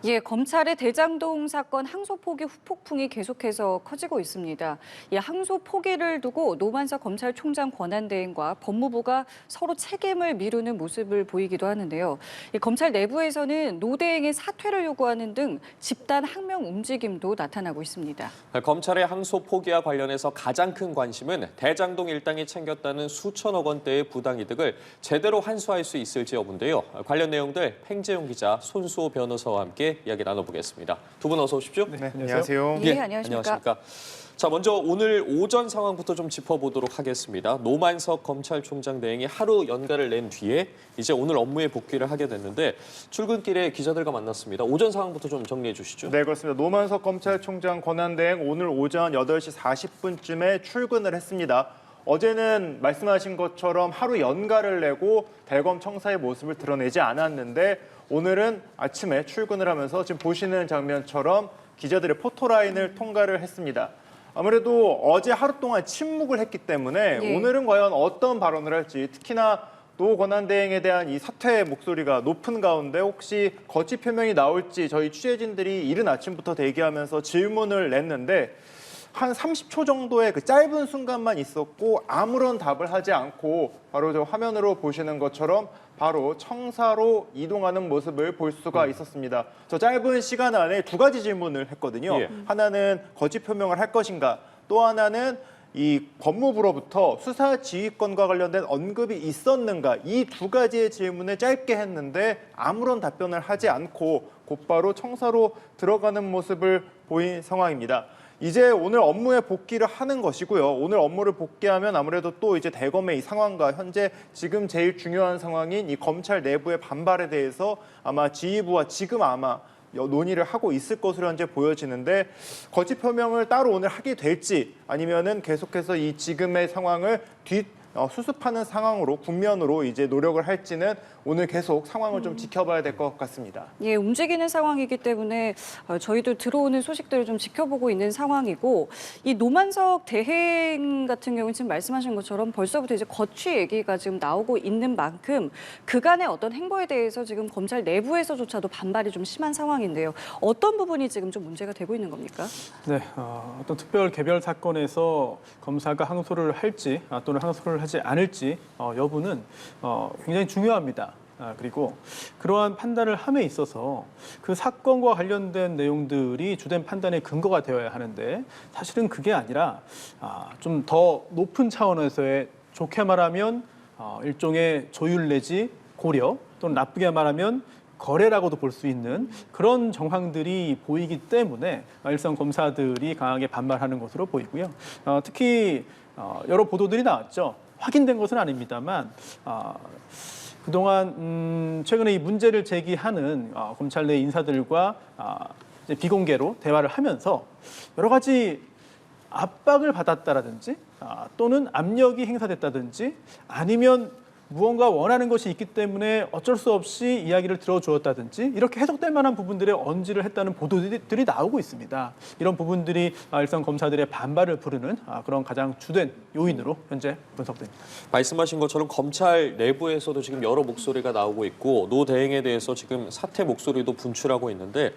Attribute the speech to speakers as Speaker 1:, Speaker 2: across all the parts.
Speaker 1: 예, 검찰의 대장동 사건 항소 포기 후폭풍이 계속해서 커지고 있습니다. 이 항소 포기를 두고 노만석 검찰총장 권한대행과 법무부가 서로 책임을 미루는 모습을 보이기도 하는데요. 이 검찰 내부에서는 노 대행의 사퇴를 요구하는 등 집단 항명 움직임도 나타나고 있습니다.
Speaker 2: 검찰의 항소 포기와 관련해서 가장 큰 관심은 대장동 일당이 챙겼다는 수천억 원대의 부당이득을 제대로 환수할 수 있을지 여부인데요. 관련 내용들 팽재용 기자, 손수호 변호사와 함께 이야기 나눠보겠습니다. 두 분 어서 오십시오.
Speaker 3: 네, 안녕하세요.
Speaker 1: 예, 안녕하십니까.
Speaker 2: 자, 먼저 오늘 오전 상황부터 좀 짚어보도록 하겠습니다. 노만석 검찰총장 대행이 하루 연가를 낸 뒤에 이제 오늘 업무에 복귀를 하게 됐는데 출근길에 기자들과 만났습니다. 오전 상황부터 좀 정리해 주시죠.
Speaker 3: 네, 그렇습니다. 노만석 검찰총장 권한대행 오늘 오전 8시 40분쯤에 출근을 했습니다. 어제는 말씀하신 것처럼 하루 연가를 내고 대검 청사의 모습을 드러내지 않았는데 오늘은 아침에 출근을 하면서 지금 보시는 장면처럼 기자들의 포토라인을 통과를 했습니다. 아무래도 어제 하루 동안 침묵을 했기 때문에
Speaker 1: 예.
Speaker 3: 오늘은 과연 어떤 발언을 할지, 특히나 노 권한대행에 대한 이 사퇴 목소리가 높은 가운데 혹시 거취 표명이 나올지 저희 취재진들이 이른 아침부터 대기하면서 질문을 냈는데 한 30초 정도의 그 짧은 순간만 있었고 아무런 답을 하지 않고 바로 저 화면으로 보시는 것처럼 바로 청사로 이동하는 모습을 볼 수가 있었습니다. 저 짧은 시간 안에 두 가지 질문을 했거든요.
Speaker 2: 예.
Speaker 3: 하나는 거취 표명을 할 것인가, 또 하나는 이 법무부로부터 수사 지휘권과 관련된 언급이 있었는가, 이 두 가지의 질문을 짧게 했는데 아무런 답변을 하지 않고 곧바로 청사로 들어가는 모습을 보인 상황입니다. 이제 오늘 업무에 복귀를 하는 것이고요. 오늘 업무를 복귀하면 아무래도 또 이제 대검의 이 상황과 현재 지금 제일 중요한 상황인 이 검찰 내부의 반발에 대해서 아마 지휘부와 지금 아마 논의를 하고 있을 것으로 현재 보여지는데 거취 표명을 따로 오늘 하게 될지 아니면은 계속해서 이 지금의 상황을 수습하는 상황으로 국면으로 이제 노력을 할지는 오늘 계속 상황을 좀 지켜봐야 될 것 같습니다.
Speaker 1: 예, 움직이는 상황이기 때문에 저희도 들어오는 소식들을 좀 지켜보고 있는 상황이고 이 노만석 대행 같은 경우는 지금 말씀하신 것처럼 벌써부터 이제 거취 얘기가 지금 나오고 있는 만큼 그간의 어떤 행보에 대해서 지금 검찰 내부에서조차도 반발이 좀 심한 상황인데요. 어떤 부분이 지금 좀 문제가 되고 있는 겁니까?
Speaker 4: 네, 어떤 특별 개별 사건에서 검사가 항소를 할지 또는 항소를 하지 않을지 여부는 굉장히 중요합니다. 그리고 그러한 판단을 함에 있어서 그 사건과 관련된 내용들이 주된 판단의 근거가 되어야 하는데 사실은 그게 아니라 좀 더 높은 차원에서의 좋게 말하면 일종의 조율 내지 고려 또는 나쁘게 말하면 거래라고도 볼 수 있는 그런 정황들이 보이기 때문에 일선 검사들이 강하게 반발하는 것으로 보이고요. 특히 여러 보도들이 나왔죠. 확인된 것은 아닙니다만 그동안 최근에 이 문제를 제기하는 검찰 내 인사들과 이제 비공개로 대화를 하면서 여러 가지 압박을 받았다라든지 또는 압력이 행사됐다든지 아니면 무언가 원하는 것이 있기 때문에 어쩔 수 없이 이야기를 들어주었다든지 이렇게 해석될 만한 부분들에 언지를 했다는 보도들이 나오고 있습니다. 이런 부분들이 일선 검사들의 반발을 부르는 그런 가장 주된 요인으로 현재 분석됩니다.
Speaker 2: 말씀하신 것처럼 검찰 내부에서도 지금 여러 목소리가 나오고 있고 노 대행에 대해서 지금 사퇴 목소리도 분출하고 있는데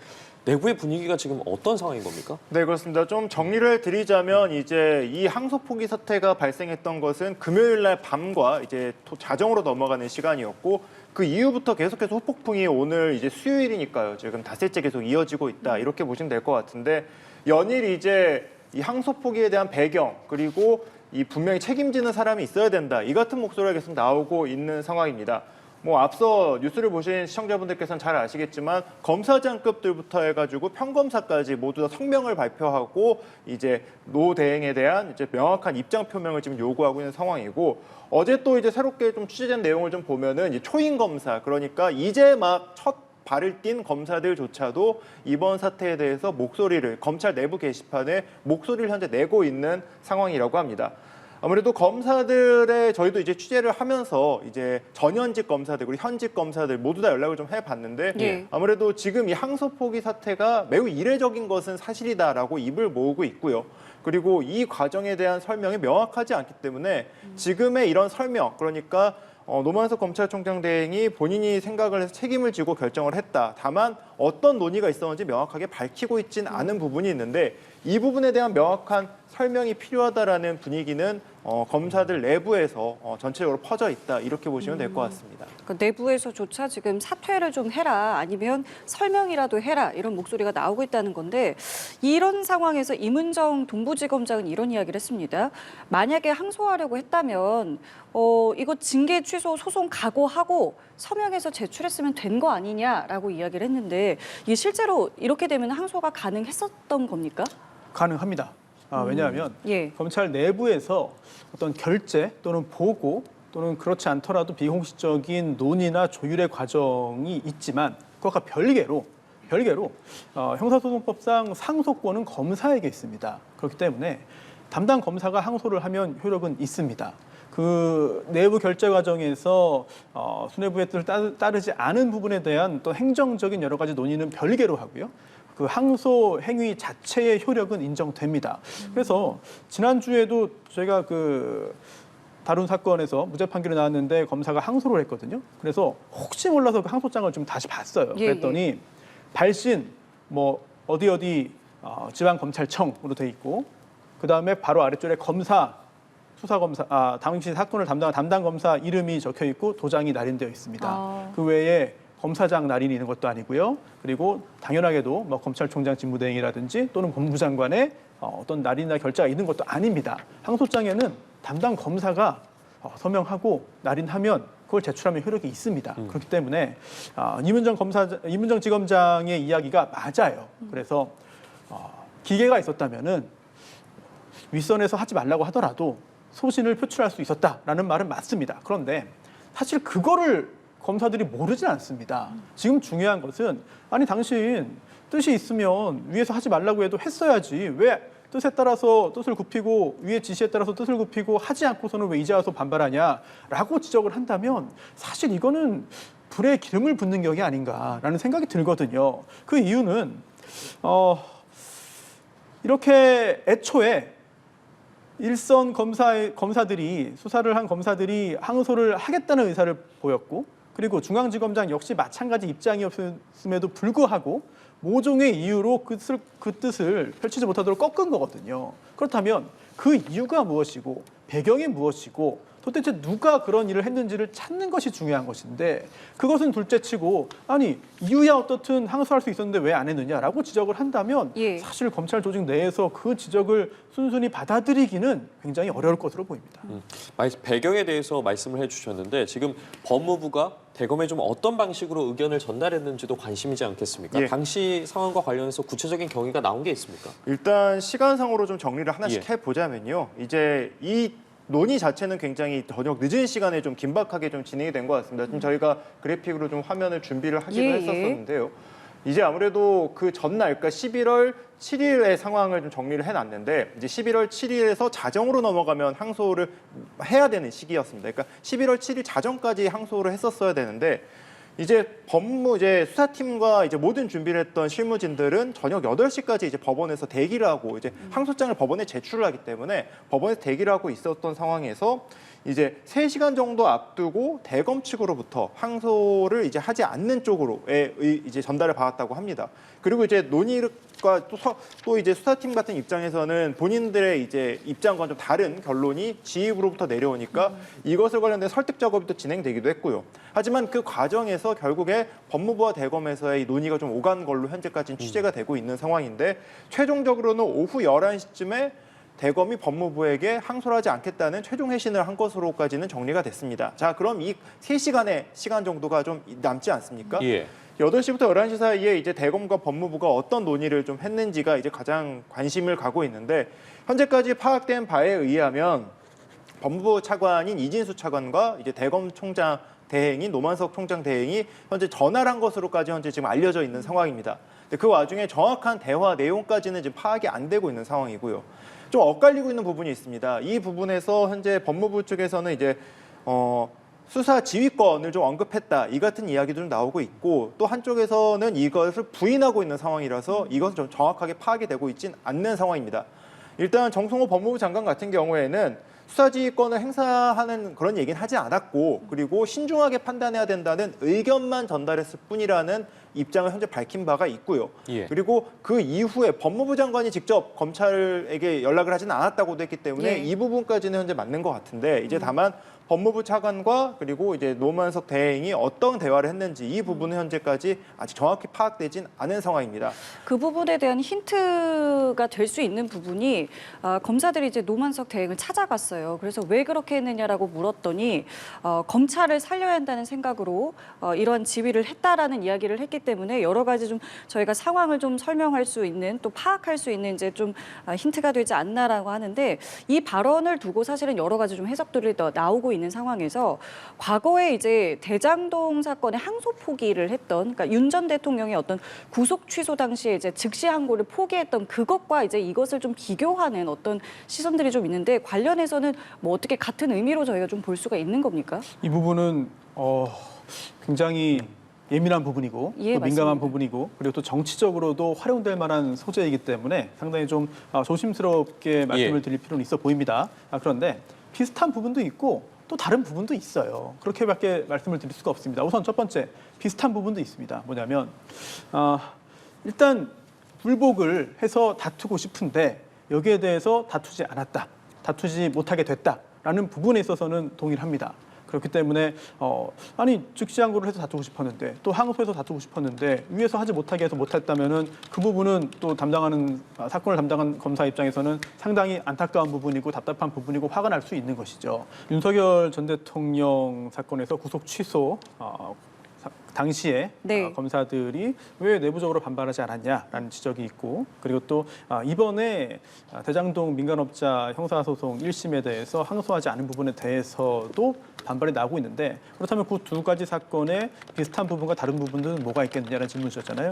Speaker 2: 내부의 분위기가 지금 어떤 상황인 겁니까?
Speaker 3: 네, 그렇습니다. 좀 정리를 드리자면 이제 이 항소 포기 사태가 발생했던 것은 금요일 날 밤과 이제 자정으로 넘어가는 시간이었고 그 이후부터 계속해서 후폭풍이 오늘 이제 수요일이니까요. 지금 닷새째 계속 이어지고 있다. 이렇게 보시면 될 것 같은데 연일 이제 이 항소 포기에 대한 배경 그리고 이 분명히 책임지는 사람이 있어야 된다. 이 같은 목소리가 계속 나오고 있는 상황입니다. 뭐 앞서 뉴스를 보신 시청자분들께서는 잘 아시겠지만 검사장급들부터 해가지고 평검사까지 모두 다 성명을 발표하고 이제 노 대행에 대한 이제 명확한 입장 표명을 지금 요구하고 있는 상황이고 어제 또 이제 새롭게 좀 취재된 내용을 좀 보면은 이제 초임 검사 그러니까 이제 막 첫 발을 띈 검사들조차도 이번 사태에 대해서 목소리를 검찰 내부 게시판에 목소리를 현재 내고 있는 상황이라고 합니다. 아무래도 검사들의 저희도 이제 취재를 하면서 이제 전현직 검사들 그리고 현직 검사들 모두 다 연락을 좀 해봤는데
Speaker 1: 예.
Speaker 3: 아무래도 지금 이 항소 포기 사태가 매우 이례적인 것은 사실이다라고 입을 모으고 있고요. 그리고 이 과정에 대한 설명이 명확하지 않기 때문에 지금의 이런 설명 그러니까 노만석 검찰총장 대행이 본인이 생각을 해서 책임을 지고 결정을 했다. 다만 어떤 논의가 있었는지 명확하게 밝히고 있지는 않은 부분이 있는데 이 부분에 대한 명확한 설명이 필요하다라는 분위기는 검사들 내부에서 전체적으로 퍼져 있다. 이렇게 보시면 될 것 같습니다.
Speaker 1: 그러니까 내부에서조차 지금 사퇴를 좀 해라 아니면 설명이라도 해라 이런 목소리가 나오고 있다는 건데 이런 상황에서 임은정 동부지검장은 이런 이야기를 했습니다. 만약에 항소하려고 했다면 이거 징계 취소 소송 각오하고 서명해서 제출했으면 된 거 아니냐라고 이야기를 했는데 이게 실제로 이렇게 되면 항소가 가능했었던 겁니까?
Speaker 4: 가능합니다. 왜냐하면
Speaker 1: 예.
Speaker 4: 검찰 내부에서 어떤 결재 또는 보고 또는 그렇지 않더라도 비공식적인 논의나 조율의 과정이 있지만 그것과 별개로 형사소송법상 상소권은 검사에게 있습니다. 그렇기 때문에 담당 검사가 항소를 하면 효력은 있습니다. 그 내부 결재 과정에서 수뇌부의 뜻을 따르지 않은 부분에 대한 또 행정적인 여러 가지 논의는 별개로 하고요. 그 항소 행위 자체의 효력은 인정됩니다. 그래서 지난주에도 저희가 다룬 사건에서 무죄 판결이 나왔는데 검사가 항소를 했거든요. 그래서 혹시 몰라서 그 항소장을 좀 다시 봤어요. 그랬더니 발신 어디 지방검찰청으로 돼 있고 그다음에 바로 아래쪽에 수사검사 당시 사건을 담당한 담당 검사 이름이 적혀 있고 도장이 날인되어 있습니다. 그 외에 검사장 날인이 있는 것도 아니고요. 그리고 당연하게도 검찰총장 직무대행이라든지 또는 법무부 장관의 어떤 날인이나 결재가 있는 것도 아닙니다. 항소장에는 담당 검사가 서명하고 날인하면 그걸 제출하면 효력이 있습니다. 그렇기 때문에 임은정 지검장의 이야기가 맞아요. 그래서 기계가 있었다면은 윗선에서 하지 말라고 하더라도 소신을 표출할 수 있었다라는 말은 맞습니다. 그런데 사실 그거를 검사들이 모르진 않습니다. 지금 중요한 것은 아니 당신 뜻이 있으면 위에서 하지 말라고 해도 했어야지 왜 뜻에 따라서 뜻을 굽히고 위의 지시에 따라서 뜻을 굽히고 하지 않고서는 왜 이제 와서 반발하냐라고 지적을 한다면 사실 이거는 불에 기름을 붓는 격이 아닌가라는 생각이 들거든요. 그 이유는 이렇게 애초에 일선 검사들이 수사를 한 검사들이 항소를 하겠다는 의사를 보였고 그리고 중앙지검장 역시 마찬가지 입장이었음에도 불구하고 모종의 이유로 그 뜻을 펼치지 못하도록 꺾은 거거든요. 그렇다면 그 이유가 무엇이고 배경이 무엇이고 도대체 누가 그런 일을 했는지를 찾는 것이 중요한 것인데 그것은 둘째치고 아니 이유야 어떻든 항소할 수 있었는데 왜 안 했느냐라고 지적을 한다면 사실 검찰 조직 내에서 그 지적을 순순히 받아들이기는 굉장히 어려울 것으로 보입니다.
Speaker 2: 배경에 대해서 말씀을 해주셨는데 지금 법무부가 대검에 좀 어떤 방식으로 의견을 전달했는지도 관심이지 않겠습니까?
Speaker 3: 예.
Speaker 2: 당시 상황과 관련해서 구체적인 경위가 나온 게 있습니까?
Speaker 3: 일단 시간상으로 좀 정리를 하나씩
Speaker 2: 예.
Speaker 3: 해보자면요. 이제 이 논의 자체는 굉장히 저녁 늦은 시간에 좀 긴박하게 좀 진행이 된 것 같습니다. 지금 저희가 그래픽으로 좀 화면을 준비를 하기도 했었었는데요. 이제 아무래도 그 전날, 그러니까 11월 7일의 상황을 좀 정리를 해놨는데 이제 11월 7일에서 자정으로 넘어가면 항소를 해야 되는 시기였습니다. 그러니까 11월 7일 자정까지 항소를 했었어야 되는데 이제 수사팀과 이제 모든 준비를 했던 실무진들은 저녁 8시까지 이제 법원에서 대기를 하고 이제 항소장을 법원에 제출을 하기 때문에 법원에서 대기를 하고 있었던 상황에서 이제 3시간 정도 앞두고 대검 측으로부터 항소를 이제 하지 않는 쪽으로의 이제 전달을 받았다고 합니다. 그리고 이제 논의과 또 이제 수사팀 같은 입장에서는 본인들의 이제 입장과 좀 다른 결론이 지휘부로부터 내려오니까 이것을 관련된 설득 작업이 또 진행되기도 했고요. 하지만 그 과정에서 결국에 법무부와 대검에서의 이 논의가 좀 오간 걸로 현재까지는 취재가 되고 있는 상황인데 최종적으로는 오후 11시쯤에 대검이 법무부에게 항소를 하지 않겠다는 최종 회신을 한 것으로까지는 정리가 됐습니다. 자, 그럼 이 3시간의 시간 정도가 좀 남지 않습니까?
Speaker 2: 예.
Speaker 3: 8시부터 11시 사이에 이제 대검과 법무부가 어떤 논의를 좀 했는지가 이제 가장 관심을 가고 있는데 현재까지 파악된 바에 의하면 법무부 차관인 이진수 차관과 이제 대검 총장 대행인 노만석 총장 대행이 현재 전화를 한 것으로까지 현재 지금 알려져 있는 상황입니다. 근데 그 와중에 정확한 대화 내용까지는 지금 파악이 안 되고 있는 상황이고요. 좀 엇갈리고 있는 부분이 있습니다. 이 부분에서 현재 법무부 측에서는 이제 수사 지휘권을 좀 언급했다 이 같은 이야기도 좀 나오고 있고 또 한쪽에서는 이것을 부인하고 있는 상황이라서 이것은 좀 정확하게 파악이 되고 있진 않는 상황입니다. 일단 정성호 법무부 장관 같은 경우에는 수사지휘권을 행사하는 그런 얘기는 하지 않았고 그리고 신중하게 판단해야 된다는 의견만 전달했을 뿐이라는 입장을 현재 밝힌 바가 있고요.
Speaker 2: 예.
Speaker 3: 그리고 그 이후에 법무부 장관이 직접 검찰에게 연락을 하지는 않았다고도 했기 때문에
Speaker 1: 예.
Speaker 3: 이 부분까지는 현재 맞는 것 같은데 이제 다만 법무부 차관과 그리고 이제 노만석 대행이 어떤 대화를 했는지 이 부분은 현재까지 아직 정확히 파악되진 않은 상황입니다.
Speaker 1: 그 부분에 대한 힌트가 될 수 있는 부분이 검사들이 이제 노만석 대행을 찾아갔어요. 그래서 왜 그렇게 했느냐라고 물었더니 검찰을 살려야 한다는 생각으로 이런 지휘를 했다라는 이야기를 했기 때문에 여러 가지 좀 저희가 상황을 좀 설명할 수 있는 또 파악할 수 있는 이제 좀 힌트가 되지 않나라고 하는데 이 발언을 두고 사실은 여러 가지 좀 해석들이 나오고 있는 상황에서 과거에 이제 대장동 사건에 항소 포기를 했던 그러니까 윤 전 대통령의 어떤 구속 취소 당시에 이제 즉시 항고를 포기했던 그것과 이제 이것을 좀 비교하는 어떤 시선들이 좀 있는데 관련해서는 뭐 어떻게 같은 의미로 저희가 좀 볼 수가 있는 겁니까?
Speaker 4: 이 부분은 굉장히 예민한 부분이고
Speaker 1: 예,
Speaker 4: 또 민감한
Speaker 1: 맞습니다.
Speaker 4: 부분이고 그리고 또 정치적으로도 활용될 만한 소재이기 때문에 상당히 좀 조심스럽게 말씀을 드릴 필요는 있어 보입니다. 그런데 비슷한 부분도 있고 또 다른 부분도 있어요. 그렇게밖에 말씀을 드릴 수가 없습니다. 우선 첫 번째 비슷한 부분도 있습니다. 뭐냐면 일단 불복을 해서 다투고 싶은데 여기에 대해서 다투지 않았다, 다투지 못하게 됐다라는 부분에 있어서는 동의를 합니다. 그렇기 때문에 아니 즉시 항고를 해서 다투고 싶었는데 또 항소해서 다투고 싶었는데 위에서 하지 못하게 해서 못했다면은 그 부분은 또 담당하는 사건을 담당한 검사 입장에서는 상당히 안타까운 부분이고 답답한 부분이고 화가 날 수 있는 것이죠. 윤석열 전 대통령 사건에서 구속 취소 당시에
Speaker 1: 네.
Speaker 4: 검사들이 왜 내부적으로 반발하지 않았냐라는 지적이 있고 그리고 또 이번에 대장동 민간업자 형사소송 1심에 대해서 항소하지 않은 부분에 대해서도 반발이 나오고 있는데 그렇다면 그 두 가지 사건의 비슷한 부분과 다른 부분들은 뭐가 있겠느냐는 질문 주셨잖아요.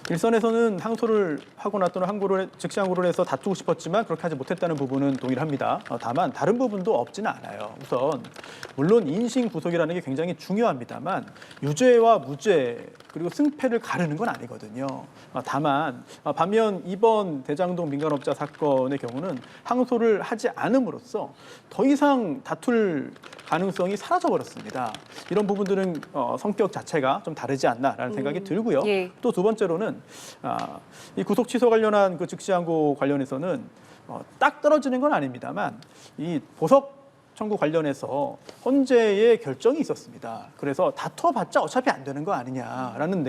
Speaker 4: 일선에서는 항소를 하거나 또는 즉시 항고를 해서 다투고 싶었지만 그렇게 하지 못했다는 부분은 동의를 합니다. 다만 다른 부분도 없지는 않아요. 우선 물론 인신 구속이라는 게 굉장히 중요합니다만 유죄와 무죄 그리고 승패를 가르는 건 아니거든요. 다만 반면 이번 대장동 민간업자 사건의 경우는 항소를 하지 않음으로써 더 이상 다툴 가능성이 사라져버렸습니다. 이런 부분들은 성격 자체가 좀 다르지 않나라는 생각이 들고요.
Speaker 1: 예.
Speaker 4: 또 두 번째로는 이 구속 취소 관련한 그 즉시항고 관련해서는 딱 떨어지는 건 아닙니다만 이 보석 청구 관련해서 헌재의 결정이 있었습니다. 그래서 다퉈봤자 어차피 안 되는 거 아니냐라는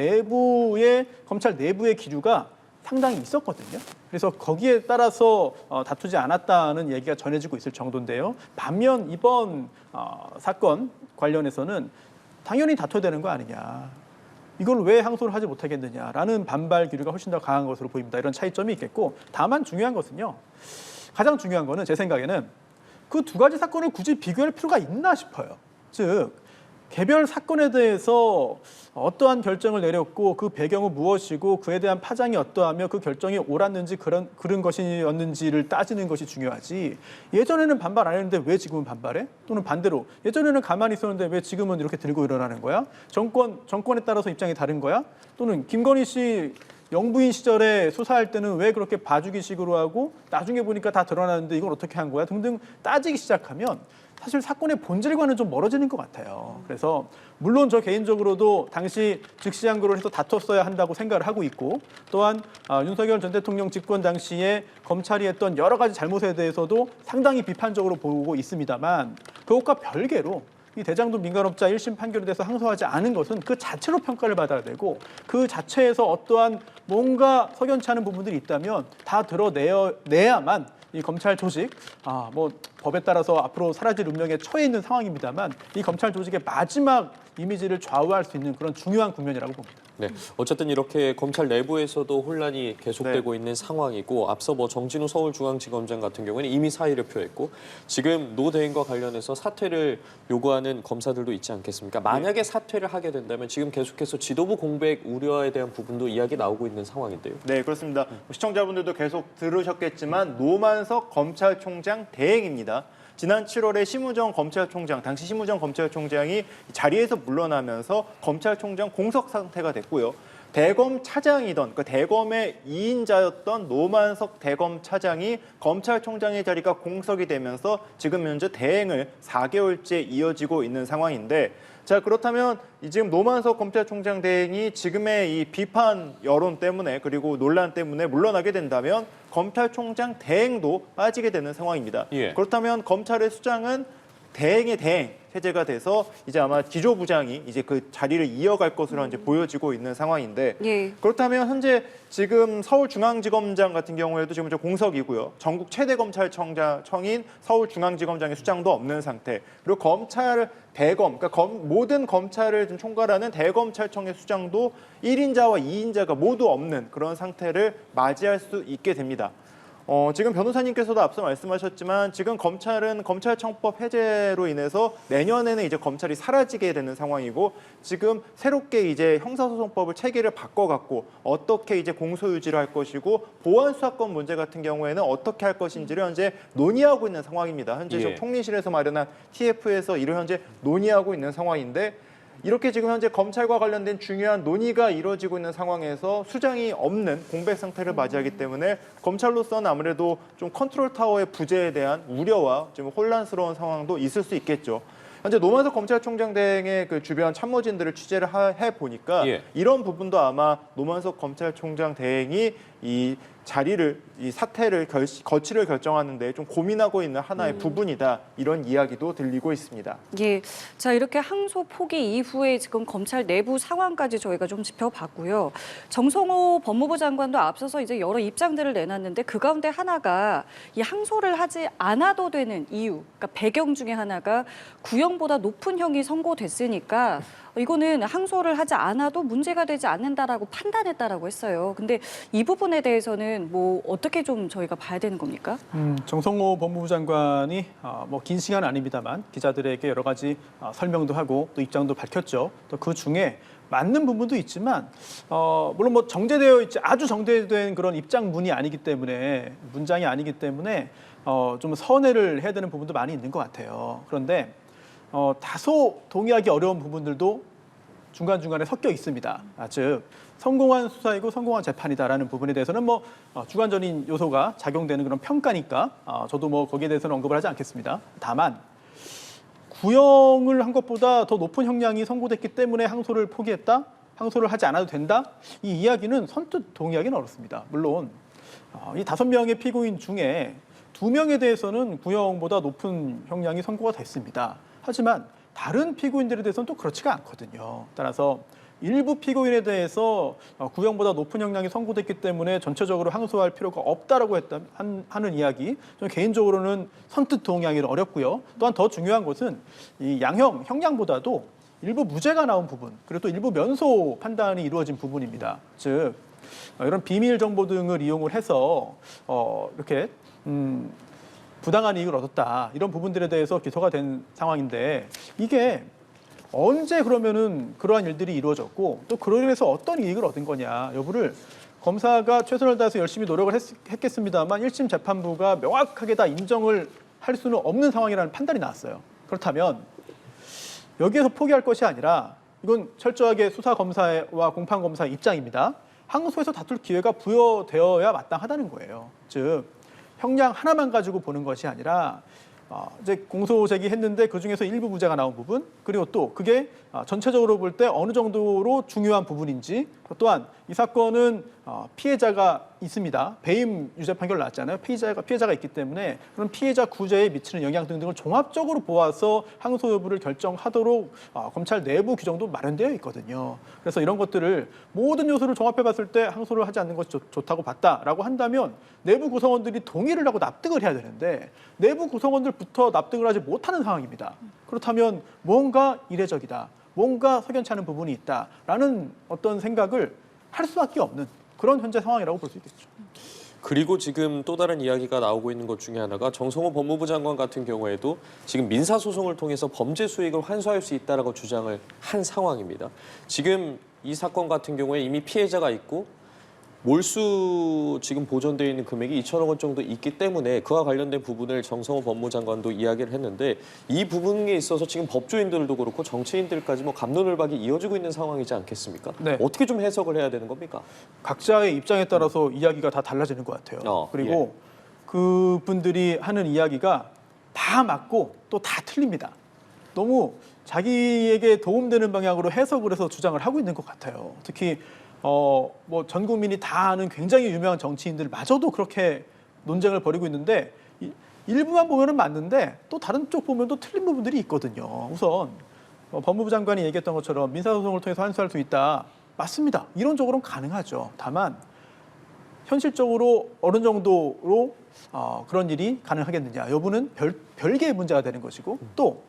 Speaker 4: 검찰 내부의 기류가 상당히 있었거든요. 그래서 거기에 따라서 다투지 않았다는 얘기가 전해지고 있을 정도인데요. 반면 이번 사건 관련해서는 당연히 다퉈야 되는 거 아니냐. 이걸 왜 항소를 하지 못하겠느냐라는 반발 기류가 훨씬 더 강한 것으로 보입니다. 이런 차이점이 있겠고 다만 중요한 것은요. 가장 중요한 거는 제 생각에는 그 두 가지 사건을 굳이 비교할 필요가 있나 싶어요. 즉 개별 사건에 대해서 어떠한 결정을 내렸고 그 배경은 무엇이고 그에 대한 파장이 어떠하며 그 결정이 옳았는지 그런 것이었는지를 따지는 것이 중요하지 예전에는 반발 안 했는데 왜 지금은 반발해? 또는 반대로 예전에는 가만히 있었는데 왜 지금은 이렇게 들고 일어나는 거야? 정권에 따라서 입장이 다른 거야? 또는 김건희 씨 영부인 시절에 수사할 때는 왜 그렇게 봐주기식으로 하고 나중에 보니까 다 드러나는데 이걸 어떻게 한 거야? 등등 따지기 시작하면 사실 사건의 본질과는 좀 멀어지는 것 같아요. 그래서 물론 저 개인적으로도 당시 즉시항고를 해서 다퉜어야 한다고 생각을 하고 있고 또한 윤석열 전 대통령 집권 당시에 검찰이 했던 여러 가지 잘못에 대해서도 상당히 비판적으로 보고 있습니다만 그것과 별개로 이 대장동 민간업자 1심 판결에 대해서 항소하지 않은 것은 그 자체로 평가를 받아야 되고 그 자체에서 어떠한 뭔가 석연치 않은 부분들이 있다면 다 드러내야만 이 검찰 조직, 뭐 법에 따라서 앞으로 사라질 운명에 처해 있는 상황입니다만 이 검찰 조직의 마지막 이미지를 좌우할 수 있는 그런 중요한 국면이라고 봅니다.
Speaker 2: 네, 어쨌든 이렇게 검찰 내부에서도 혼란이 계속되고 있는 상황이고 앞서 뭐 정진우 서울중앙지검장 같은 경우에는 이미 사의를 표했고 지금 노 대행과 관련해서 사퇴를 요구하는 검사들도 있지 않겠습니까? 만약에 사퇴를 하게 된다면 지금 계속해서 지도부 공백 우려에 대한 부분도 이야기 나오고 있는 상황인데요.
Speaker 3: 네, 그렇습니다. 시청자분들도 계속 들으셨겠지만 노만석 검찰총장 대행입니다. 지난 7월에 심우정 검찰총장, 당시 심우정 검찰총장이 자리에서 물러나면서 검찰총장 공석 상태가 됐고요. 대검 차장이던 그 대검의 2인자였던 노만석 대검 차장이 검찰총장의 자리가 공석이 되면서 지금 현재 대행을 4개월째 이어지고 있는 상황인데 자 그렇다면 지금 노만석 검찰총장 대행이 지금의 이 비판 여론 때문에 그리고 논란 때문에 물러나게 된다면 검찰총장 대행도 빠지게 되는 상황입니다.
Speaker 2: 예.
Speaker 3: 그렇다면 검찰의 수장은 대행의 대행 체제가 돼서 이제 아마 기조부장이 이제 그 자리를 이어갈 것으로 이제 보여지고 있는 상황인데
Speaker 1: 예.
Speaker 3: 그렇다면 현재 지금 서울중앙지검장 같은 경우에도 지금 저 공석이고요. 전국 최대 검찰청인 서울중앙지검장의 수장도 없는 상태. 그리고 검찰 대검, 그러니까 모든 검찰을 좀 총괄하는 대검찰청의 수장도 1인자와 2인자가 모두 없는 그런 상태를 맞이할 수 있게 됩니다. 지금 변호사님께서도 앞서 말씀하셨지만 지금 검찰은 검찰청법 해제로 인해서 내년에는 이제 검찰이 사라지게 되는 상황이고 지금 새롭게 이제 형사소송법을 체계를 바꿔갖고 어떻게 이제 공소유지를 할 것이고 보안 수사권 문제 같은 경우에는 어떻게 할 것인지를 현재 논의하고 있는 상황입니다. 현재
Speaker 2: 예.
Speaker 3: 총리실에서 마련한 TF에서 이를 현재 논의하고 있는 상황인데 이렇게 지금 현재 검찰과 관련된 중요한 논의가 이루어지고 있는 상황에서 수장이 없는 공백 상태를 맞이하기 때문에 검찰로서는 아무래도 좀 컨트롤 타워의 부재에 대한 우려와 좀 혼란스러운 상황도 있을 수 있겠죠. 현재 노만석 검찰총장 대행의 그 주변 참모진들을 취재를 해 보니까
Speaker 2: 예.
Speaker 3: 이런 부분도 아마 노만석 검찰총장 대행이 이 자리를 이 사태를 거취를 결정하는데 좀 고민하고 있는 하나의 부분이다 이런 이야기도 들리고 있습니다.
Speaker 1: 예, 자 이렇게 항소 포기 이후에 지금 검찰 내부 상황까지 저희가 좀 짚어봤고요. 정성호 법무부 장관도 앞서서 이제 여러 입장들을 내놨는데 그 가운데 하나가 이 항소를 하지 않아도 되는 이유, 그러니까 배경 중에 하나가 구형보다 높은 형이 선고됐으니까 이거는 항소를 하지 않아도 문제가 되지 않는다라고 판단했다라고 했어요. 근데 이 부분에 대해서는 뭐 어떻게 좀 저희가 봐야 되는 겁니까?
Speaker 4: 정성호 법무부 장관이 뭐 긴 시간 아닙니다만 기자들에게 여러 가지 설명도 하고 또 입장도 밝혔죠. 또 그 중에 맞는 부분도 있지만 물론 뭐 정제되어 있지 아주 정제된 그런 입장문이 아니기 때문에 문장이 아니기 때문에 좀 선회를 해야 되는 부분도 많이 있는 것 같아요. 그런데 다소 동의하기 어려운 부분들도 중간중간에 섞여 있습니다. 즉 성공한 수사이고 성공한 재판이다라는 부분에 대해서는 뭐 주관적인 요소가 작용되는 그런 평가니까 저도 뭐 거기에 대해서는 언급을 하지 않겠습니다. 다만 구형을 한 것보다 더 높은 형량이 선고됐기 때문에 항소를 포기했다? 항소를 하지 않아도 된다? 이 이야기는 선뜻 동의하기는 어렵습니다. 물론 이 5명의 피고인 중에 2명에 대해서는 구형보다 높은 형량이 선고가 됐습니다. 하지만 다른 피고인들에 대해서는 또 그렇지가 않거든요. 따라서 일부 피고인에 대해서 구형보다 높은 형량이 선고됐기 때문에 전체적으로 항소할 필요가 없다라고 하는 이야기, 저는 개인적으로는 선뜻 동의하기는 어렵고요. 또한 더 중요한 것은 이 양형, 형량보다도 일부 무죄가 나온 부분, 그리고 또 일부 면소 판단이 이루어진 부분입니다. 즉 이런 비밀 정보 등을 이용을 해서 이렇게 부당한 이익을 얻었다 이런 부분들에 대해서 기소가 된 상황인데 이게 언제 그러면은 그러한 일들이 이루어졌고 또 그로 인해서 어떤 이익을 얻은 거냐 여부를 검사가 최선을 다해서 열심히 노력을 했겠습니다만 1심 재판부가 명확하게 다 인정을 할 수는 없는 상황이라는 판단이 나왔어요. 그렇다면 여기에서 포기할 것이 아니라 이건 철저하게 수사검사와 공판검사의 입장입니다. 항소에서 다툴 기회가 부여되어야 마땅하다는 거예요. 즉 형량 하나만 가지고 보는 것이 아니라 이제 공소 제기했는데 그 중에서 일부 무죄가 나온 부분 그리고 또 그게 전체적으로 볼 때 어느 정도로 중요한 부분인지 또한 이 사건은 피해자가 있습니다. 배임 유죄 판결 났잖아요. 피해자가 있기 때문에 그런 피해자 구제에 미치는 영향 등등을 종합적으로 보아서 항소 여부를 결정하도록 검찰 내부 규정도 마련되어 있거든요. 그래서 이런 것들을 모든 요소를 종합해봤을 때 항소를 하지 않는 것이 좋다고 봤다라고 한다면 내부 구성원들이 동의를 하고 납득을 해야 되는데 내부 구성원들부터 납득을 하지 못하는 상황입니다. 그렇다면 뭔가 이례적이다. 뭔가 석연치 않은 부분이 있다라는 어떤 생각을 할 수밖에 없는 그런 현재 상황이라고 볼 수 있겠죠.
Speaker 2: 그리고 지금 또 다른 이야기가 나오고 있는 것 중에 하나가 정성호 법무부 장관 같은 경우에도 지금 민사소송을 통해서 범죄 수익을 환수할 수 있다라고 주장을 한 상황입니다. 지금 이 사건 같은 경우에 이미 피해자가 있고 몰수 지금 보존되어 있는 금액이 2천억 원 정도 있기 때문에 그와 관련된 부분을 정성호 법무장관도 이야기를 했는데 이 부분에 있어서 지금 법조인들도 그렇고 정치인들까지 뭐 갑론을박이 이어지고 있는 상황이지 않겠습니까?
Speaker 4: 네.
Speaker 2: 어떻게 좀 해석을 해야 되는 겁니까?
Speaker 4: 각자의 입장에 따라서 이야기가 다 달라지는 것 같아요. 그리고 그분들이 하는 이야기가 다 맞고 또 다 틀립니다. 너무 자기에게 도움되는 방향으로 해석을 해서 주장을 하고 있는 것 같아요. 특히 뭐 전 국민이 다 아는 굉장히 유명한 정치인들마저도 그렇게 논쟁을 벌이고 있는데 일부만 보면은 맞는데 또 다른 쪽 보면 또 틀린 부분들이 있거든요. 우선 법무부 장관이 얘기했던 것처럼 민사소송을 통해서 환수할 수 있다. 맞습니다. 이론적으로는 가능하죠. 다만 현실적으로 어느 정도로 그런 일이 가능하겠느냐 여부는 별개의 문제가 되는 것이고 또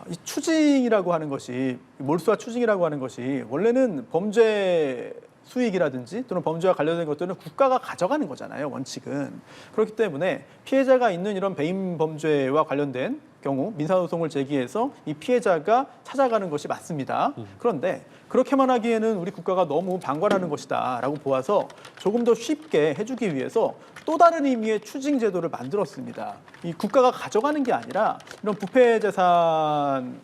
Speaker 4: 이 추징이라고 하는 것이 몰수와 추징이라고 하는 것이 원래는 범죄 수익이라든지 또는 범죄와 관련된 것들은 국가가 가져가는 거잖아요. 원칙은. 그렇기 때문에 피해자가 있는 이런 배임 범죄와 관련된 경우 민사소송을 제기해서 이 피해자가 찾아가는 것이 맞습니다. 그런데 그렇게만 하기에는 우리 국가가 너무 방관하는 것이다라고 보아서 조금 더 쉽게 해주기 위해서 또 다른 의미의 추징 제도를 만들었습니다. 이 국가가 가져가는 게 아니라 이런 부패재산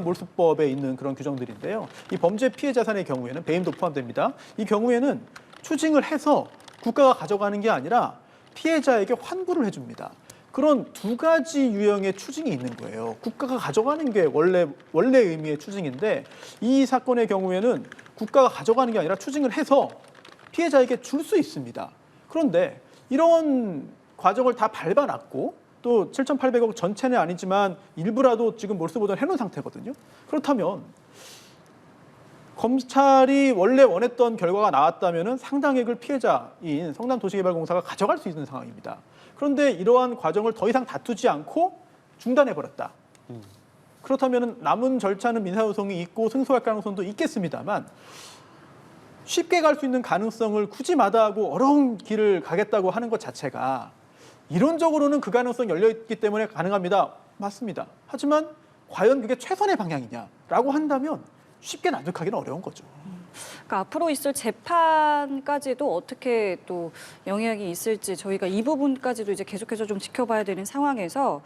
Speaker 4: 몰수법에 있는 그런 규정들인데요. 이 범죄 피해 자산의 경우에는 배임도 포함됩니다. 이 경우에는 추징을 해서 국가가 가져가는 게 아니라 피해자에게 환불을 해줍니다. 그런 두 가지 유형의 추징이 있는 거예요. 국가가 가져가는 게 원래 의미의 추징인데 이 사건의 경우에는 국가가 가져가는 게 아니라 추징을 해서 피해자에게 줄 수 있습니다. 그런데 이런 과정을 다 밟아놨고 또 7,800억 전체는 아니지만 일부라도 지금 몰수보전 해놓은 상태거든요. 그렇다면 검찰이 원래 원했던 결과가 나왔다면 상당액을 피해자인 성남도시개발공사가 가져갈 수 있는 상황입니다. 그런데 이러한 과정을 더 이상 다투지 않고 중단해버렸다. 그렇다면 남은 절차는 민사소송이 있고 승소할 가능성도 있겠습니다만 쉽게 갈 수 있는 가능성을 굳이 마다하고 어려운 길을 가겠다고 하는 것 자체가 이론적으로는 그 가능성이 열려있기 때문에 가능합니다. 맞습니다. 하지만 과연 그게 최선의 방향이냐라고 한다면 쉽게 납득하기는 어려운 거죠.
Speaker 1: 그러니까 앞으로 있을 재판까지도 어떻게 또 영향이 있을지 저희가 이 부분까지도 이제 계속해서 좀 지켜봐야 되는 상황에서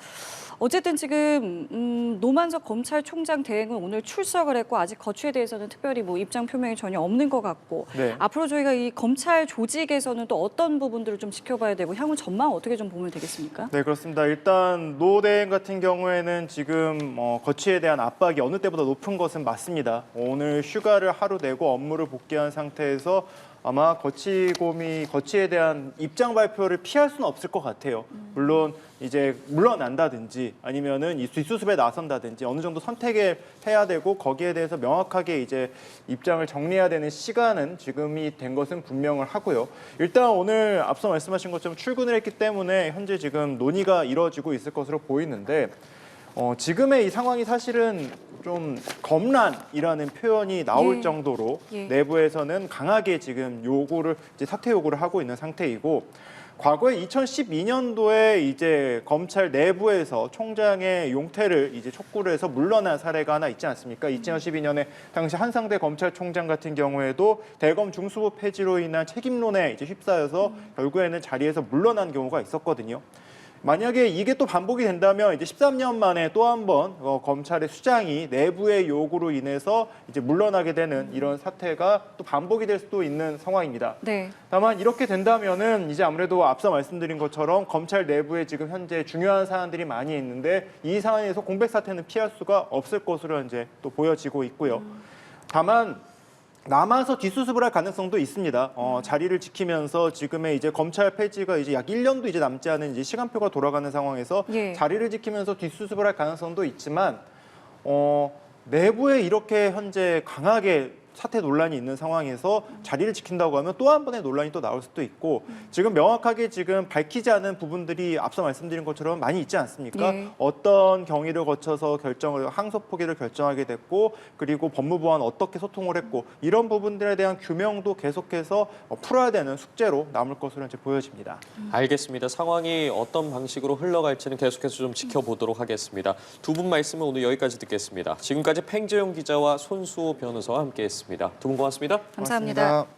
Speaker 1: 어쨌든 지금 노만석 검찰총장 대행은 오늘 출석을 했고 아직 거취에 대해서는 특별히 뭐 입장 표명이 전혀 없는 것 같고
Speaker 3: 네.
Speaker 1: 앞으로 저희가 이 검찰 조직에서는 또 어떤 부분들을 좀 지켜봐야 되고 향후 전망 어떻게 좀 보면 되겠습니까?
Speaker 3: 네, 그렇습니다. 일단 노 대행 같은 경우에는 지금 거취에 대한 압박이 어느 때보다 높은 것은 맞습니다. 오늘 휴가를 하루 내고 업무를 복귀한 상태에서 아마 거취에 대한 입장 발표를 피할 수는 없을 것 같아요. 물론 이제 물러난다든지 아니면은 이 뒷수습에 나선다든지 어느 정도 선택을 해야 되고 거기에 대해서 명확하게 이제 입장을 정리해야 되는 시간은 지금이 된 것은 분명을 하고요. 일단 오늘 앞서 말씀하신 것처럼 출근을 했기 때문에 현재 지금 논의가 이루어지고 있을 것으로 보이는데 지금의 이 상황이 사실은 좀 검란이라는 표현이 나올 정도로 내부에서는 강하게 지금 사퇴 요구를 하고 있는 상태이고 과거에 2012년도에 이제 검찰 내부에서 총장의 용퇴를 이제 촉구를 해서 물러난 사례가 하나 있지 않습니까? 2012년에 당시 한상대 검찰총장 같은 경우에도 대검 중수부 폐지로 인한 책임론에 이제 휩싸여서 결국에는 자리에서 물러난 경우가 있었거든요. 만약에 이게 또 반복이 된다면 이제 13년 만에 또 한 번 검찰의 수장이 내부의 요구로 인해서 이제 물러나게 되는 이런 사태가 또 반복이 될 수도 있는 상황입니다.
Speaker 1: 네.
Speaker 3: 다만 이렇게 된다면은 이제 아무래도 앞서 말씀드린 것처럼 검찰 내부에 지금 현재 중요한 사안들이 많이 있는데 이 사안에서 공백 사태는 피할 수가 없을 것으로 이제 또 보여지고 있고요. 다만 남아서 뒷수습을 할 가능성도 있습니다. 자리를 지키면서 지금의 이제 검찰 폐지가 이제 약 1년도 이제 남지 않은 이제 시간표가 돌아가는 상황에서 자리를 지키면서 뒷수습을 할 가능성도 있지만 내부에 이렇게 현재 강하게 사퇴 논란이 있는 상황에서 자리를 지킨다고 하면 또 한 번의 논란이 또 나올 수도 있고 지금 명확하게 지금 밝히지 않은 부분들이 앞서 말씀드린 것처럼 많이 있지 않습니까? 어떤 경위를 거쳐서 항소 포기를 결정하게 됐고 그리고 법무부와는 어떻게 소통을 했고 이런 부분들에 대한 규명도 계속해서 풀어야 되는 숙제로 남을 것으로 이제 보여집니다.
Speaker 2: 알겠습니다. 상황이 어떤 방식으로 흘러갈지는 계속해서 좀 지켜보도록 하겠습니다. 두 분 말씀은 오늘 여기까지 듣겠습니다. 지금까지 팽재용 기자와 손수호 변호사와 함께했습니다. 두 분 고맙습니다.
Speaker 1: 감사합니다.